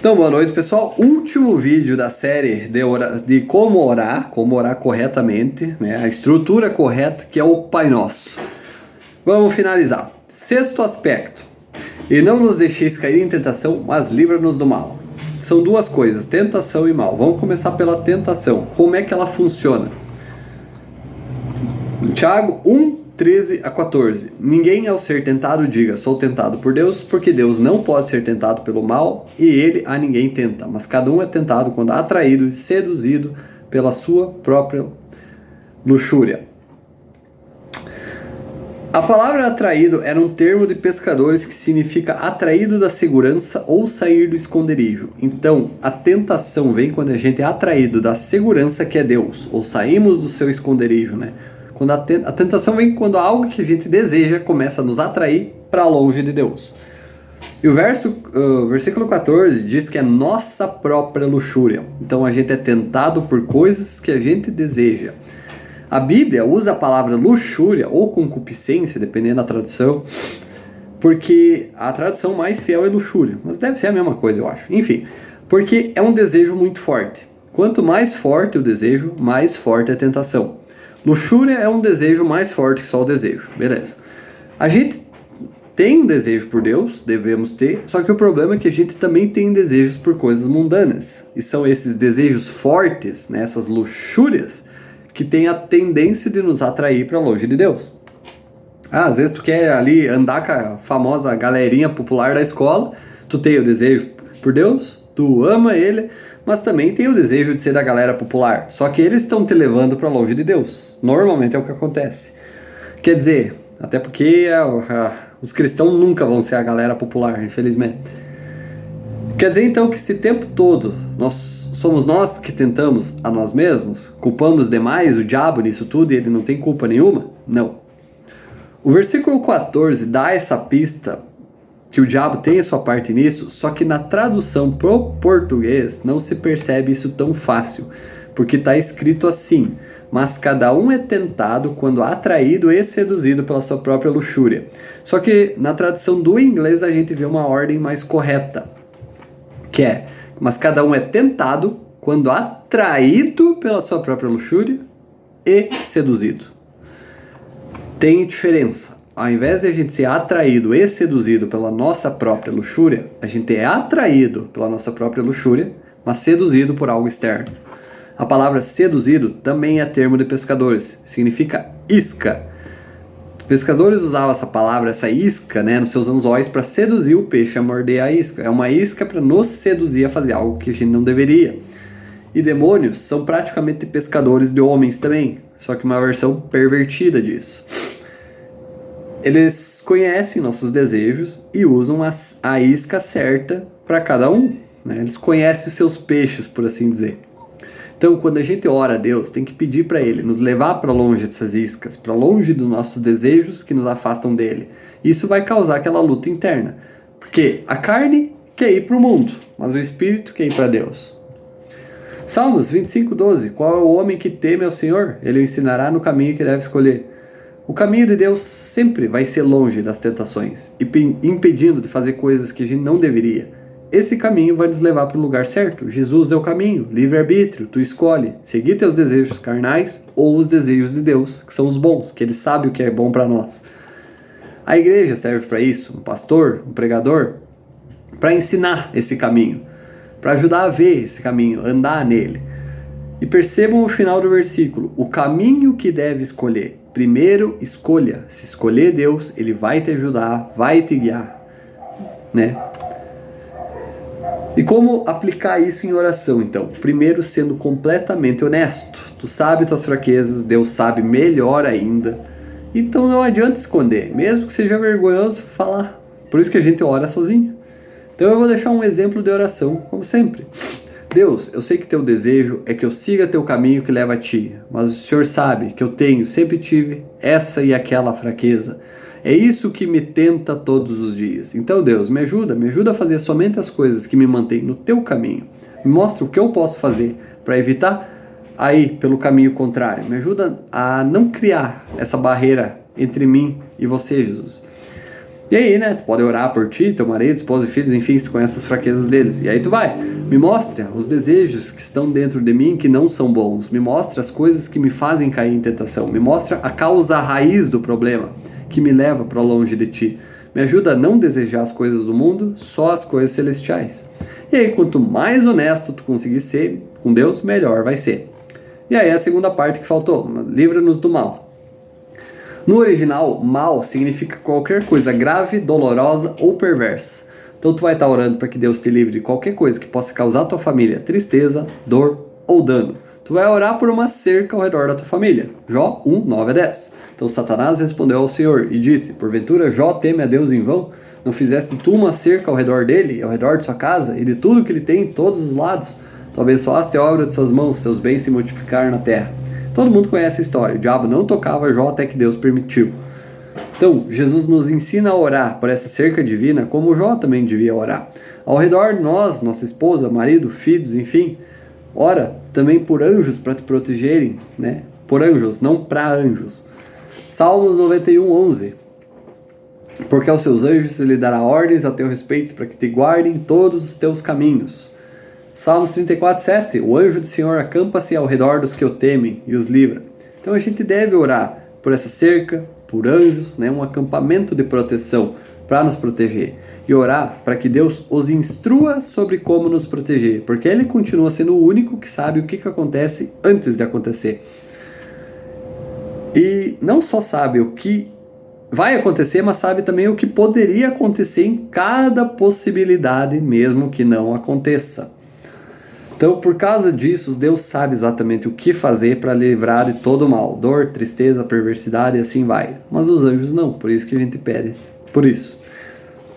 Então, boa noite, pessoal. Último vídeo da série de como orar corretamente, né? A estrutura correta, que é o Pai Nosso. Vamos finalizar. Sexto aspecto. E não nos deixeis cair em tentação, mas livra-nos do mal. São duas coisas, tentação e mal. Vamos começar pela tentação. Como é que ela funciona? Tiago 1:13-14. Ninguém ao ser tentado diga, sou tentado por Deus, porque Deus não pode ser tentado pelo mal, e ele a ninguém tenta. Mas cada um é tentado quando atraído e seduzido pela sua própria luxúria. A palavra atraído era um termo de pescadores que significa atraído da segurança ou sair do esconderijo. Então, a tentação vem quando a gente é atraído da segurança que é Deus, ou saímos do seu esconderijo, né? Quando a tentação vem quando algo que a gente deseja começa a nos atrair para longe de Deus. E o versículo 14 diz que é nossa própria luxúria. Então a gente é tentado por coisas que a gente deseja. A Bíblia usa a palavra luxúria ou concupiscência, dependendo da tradução, porque a tradução mais fiel é luxúria, mas deve ser a mesma coisa, eu acho. Enfim, porque é um desejo muito forte. Quanto mais forte o desejo, mais forte a tentação. Luxúria é um desejo mais forte que só o desejo, beleza. A gente tem um desejo por Deus, devemos ter, só que o problema é que a gente também tem desejos por coisas mundanas. E são esses desejos fortes, né, essas luxúrias, que têm a tendência de nos atrair para longe de Deus. Às vezes tu quer ali andar com a famosa galerinha popular da escola, tu tem o desejo por Deus, tu ama Ele, mas também tem o desejo de ser da galera popular. Só que eles estão te levando para longe de Deus. Normalmente é o que acontece. Quer dizer, até porque os cristãos nunca vão ser a galera popular, infelizmente. Quer dizer então que esse tempo todo somos nós que tentamos a nós mesmos? Culpamos demais o diabo nisso tudo e ele não tem culpa nenhuma? Não. O versículo 14 dá essa pista que o diabo tem a sua parte nisso, só que na tradução pro português não se percebe isso tão fácil, porque está escrito assim: mas cada um é tentado quando atraído e seduzido pela sua própria luxúria. Só que na tradução do inglês a gente vê uma ordem mais correta, que é: mas cada um é tentado quando atraído pela sua própria luxúria e seduzido. Tem diferença. Ao invés de a gente ser atraído e seduzido pela nossa própria luxúria, a gente é atraído pela nossa própria luxúria, mas seduzido por algo externo. A palavra seduzido também é termo de pescadores, significa isca. Pescadores usavam essa palavra, essa isca, né, nos seus anzóis para seduzir o peixe a morder a isca. É uma isca para nos seduzir a fazer algo que a gente não deveria. E demônios são praticamente pescadores de homens também, só que uma versão pervertida disso. Eles conhecem nossos desejos e usam a isca certa para cada um, né? Eles conhecem os seus peixes, por assim dizer. Então, quando a gente ora a Deus, tem que pedir para Ele nos levar para longe dessas iscas, para longe dos nossos desejos que nos afastam dele. Isso vai causar aquela luta interna, porque a carne quer ir para o mundo, mas o espírito quer ir para Deus. Salmos 25:12. Qual é o homem que teme ao Senhor? Ele o ensinará no caminho que deve escolher. O caminho de Deus sempre vai ser longe das tentações, impedindo de fazer coisas que a gente não deveria. Esse caminho vai nos levar para o lugar certo. Jesus é o caminho, livre-arbítrio, tu escolhe seguir teus desejos carnais ou os desejos de Deus, que são os bons, que Ele sabe o que é bom para nós. A igreja serve para isso, um pastor, um pregador, para ensinar esse caminho, para ajudar a ver esse caminho, andar nele. E percebam o final do versículo, o caminho que deve escolher. Primeiro, escolha. Se escolher Deus, Ele vai te ajudar, vai te guiar, né? E como aplicar isso em oração, então? Primeiro, sendo completamente honesto. Tu sabe tuas fraquezas, Deus sabe melhor ainda. Então não adianta esconder, mesmo que seja vergonhoso falar. Por isso que a gente ora sozinho. Então eu vou deixar um exemplo de oração, como sempre. Deus, eu sei que teu desejo é que eu siga teu caminho que leva a ti, mas o Senhor sabe que eu sempre tive essa e aquela fraqueza. É isso que me tenta todos os dias. Então, Deus, me ajuda a fazer somente as coisas que me mantêm no teu caminho. Me mostra o que eu posso fazer para evitar ir pelo caminho contrário. Me ajuda a não criar essa barreira entre mim e você, Jesus. E aí, né, tu pode orar por ti, teu marido, esposa e filhos, enfim, se tu conhece as fraquezas deles. E aí tu vai, me mostra os desejos que estão dentro de mim que não são bons, me mostra as coisas que me fazem cair em tentação, me mostra a causa, a raiz do problema que me leva para longe de ti. Me ajuda a não desejar as coisas do mundo, só as coisas celestiais. E aí, quanto mais honesto tu conseguir ser com Deus, melhor vai ser. E aí a segunda parte que faltou, livra-nos do mal. No original, mal significa qualquer coisa grave, dolorosa ou perversa. Então tu vai estar orando para que Deus te livre de qualquer coisa que possa causar à tua família tristeza, dor ou dano. Tu vai orar por uma cerca ao redor da tua família. Jó 1, 9 a 10. Então Satanás respondeu ao Senhor e disse: porventura Jó teme a Deus em vão? Não fizesse tu uma cerca ao redor dele, ao redor de sua casa e de tudo que ele tem em todos os lados? Tu abençoaste a obra de suas mãos, seus bens se multiplicaram na terra. Todo mundo conhece a história. O diabo não tocava Jó até que Deus permitiu. Então, Jesus nos ensina a orar por essa cerca divina como Jó também devia orar. Ao redor de nós, nossa esposa, marido, filhos, enfim, ora também por anjos para te protegerem, né? Por anjos, não para anjos. Salmos 91, 11. Porque aos seus anjos ele dará ordens a teu respeito para que te guardem em todos os teus caminhos. Salmos 34, 7. O anjo do Senhor acampa-se ao redor dos que o temem e os livra. Então a gente deve orar por essa cerca, por anjos, né? Um acampamento de proteção para nos proteger. E orar para que Deus os instrua sobre como nos proteger. Porque Ele continua sendo o único que sabe o que acontece antes de acontecer. E não só sabe o que vai acontecer, mas sabe também o que poderia acontecer em cada possibilidade, mesmo que não aconteça. Então, por causa disso, Deus sabe exatamente o que fazer para livrar de todo o mal, dor, tristeza, perversidade e assim vai. Mas os anjos não, por isso que a gente pede. Por isso.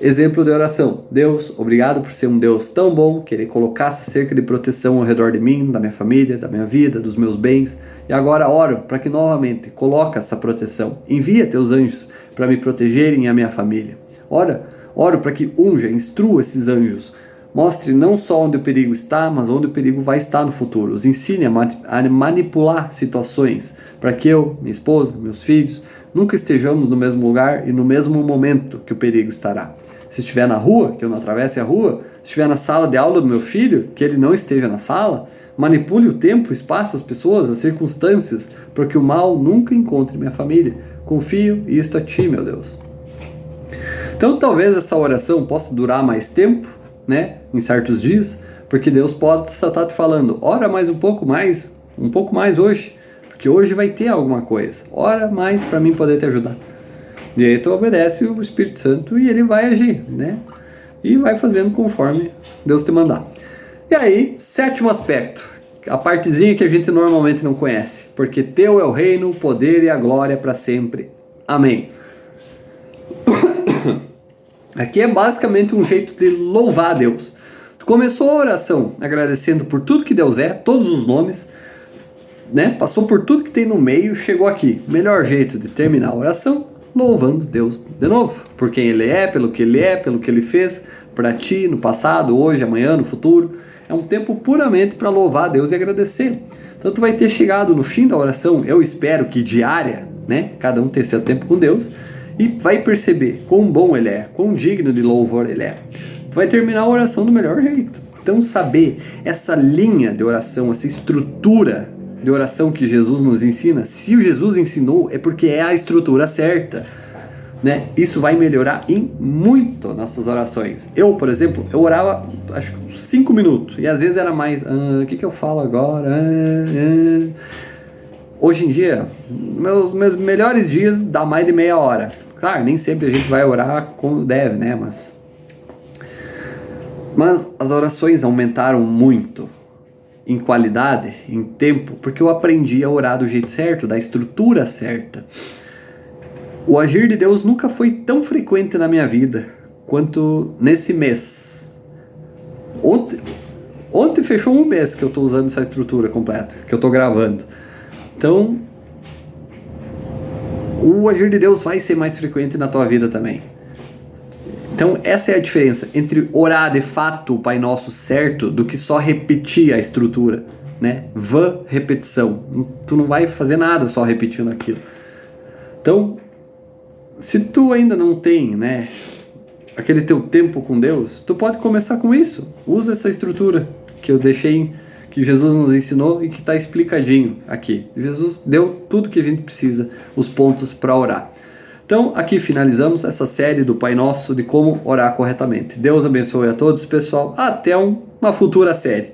Exemplo de oração. Deus, obrigado por ser um Deus tão bom, que Ele colocasse cerca de proteção ao redor de mim, da minha família, da minha vida, dos meus bens. E agora oro para que novamente coloque essa proteção. Envia teus anjos para me protegerem e a minha família. Oro para que unja, instrua esses anjos. Mostre não só onde o perigo está, mas onde o perigo vai estar no futuro. Os ensine a manipular situações para que eu, minha esposa, meus filhos, nunca estejamos no mesmo lugar e no mesmo momento que o perigo estará. Se estiver na rua, que eu não atravesse a rua. Se estiver na sala de aula do meu filho, que ele não esteja na sala. Manipule o tempo, o espaço, as pessoas, as circunstâncias, para que o mal nunca encontre minha família. Confio isto a Ti, meu Deus. Então talvez essa oração possa durar mais tempo, né, em certos dias, porque Deus pode estar te falando, ora mais um pouco mais hoje, porque hoje vai ter alguma coisa, ora mais para mim poder te ajudar. E aí tu obedece o Espírito Santo e ele vai agir, né, e vai fazendo conforme Deus te mandar. E aí, sétimo aspecto, a partezinha que a gente normalmente não conhece, porque teu é o reino, o poder e a glória para sempre. Amém. Aqui é basicamente um jeito de louvar a Deus. Tu começou a oração agradecendo por tudo que Deus é, todos os nomes, né? Passou por tudo que tem no meio, chegou aqui. Melhor jeito de terminar a oração, louvando Deus de novo. Por quem Ele é, pelo que Ele fez para ti no passado, hoje, amanhã, no futuro. É um tempo puramente para louvar a Deus e agradecer. Então tu vai ter chegado no fim da oração, eu espero que diária, né? Cada um ter seu tempo com Deus. E vai perceber quão bom Ele é, quão digno de louvor Ele é. Tu vai terminar a oração do melhor jeito. Então saber essa linha de oração, essa estrutura de oração que Jesus nos ensina, se o Jesus ensinou é porque é a estrutura certa, né? Isso vai melhorar em muito nossas orações. Eu, por exemplo, eu orava acho que 5 minutos e às vezes era mais, o que eu falo agora? Hoje em dia, meus melhores dias dá mais de meia hora. Claro, nem sempre a gente vai orar como deve, né? Mas as orações aumentaram muito em qualidade, em tempo, porque eu aprendi a orar do jeito certo, da estrutura certa. O agir de Deus nunca foi tão frequente na minha vida quanto nesse mês. Ontem fechou um mês que eu estou usando essa estrutura completa, que eu estou gravando. Então, o agir de Deus vai ser mais frequente na tua vida também. Então, essa é a diferença entre orar de fato o Pai Nosso certo do que só repetir a estrutura, né? Vã repetição. Tu não vai fazer nada só repetindo aquilo. Então, se tu ainda não tem, né, aquele teu tempo com Deus, tu pode começar com isso. Usa essa estrutura que eu deixei, que Jesus nos ensinou e que está explicadinho aqui. Jesus deu tudo que a gente precisa, os pontos para orar. Então, aqui finalizamos essa série do Pai Nosso de como orar corretamente. Deus abençoe a todos, pessoal. Até uma futura série.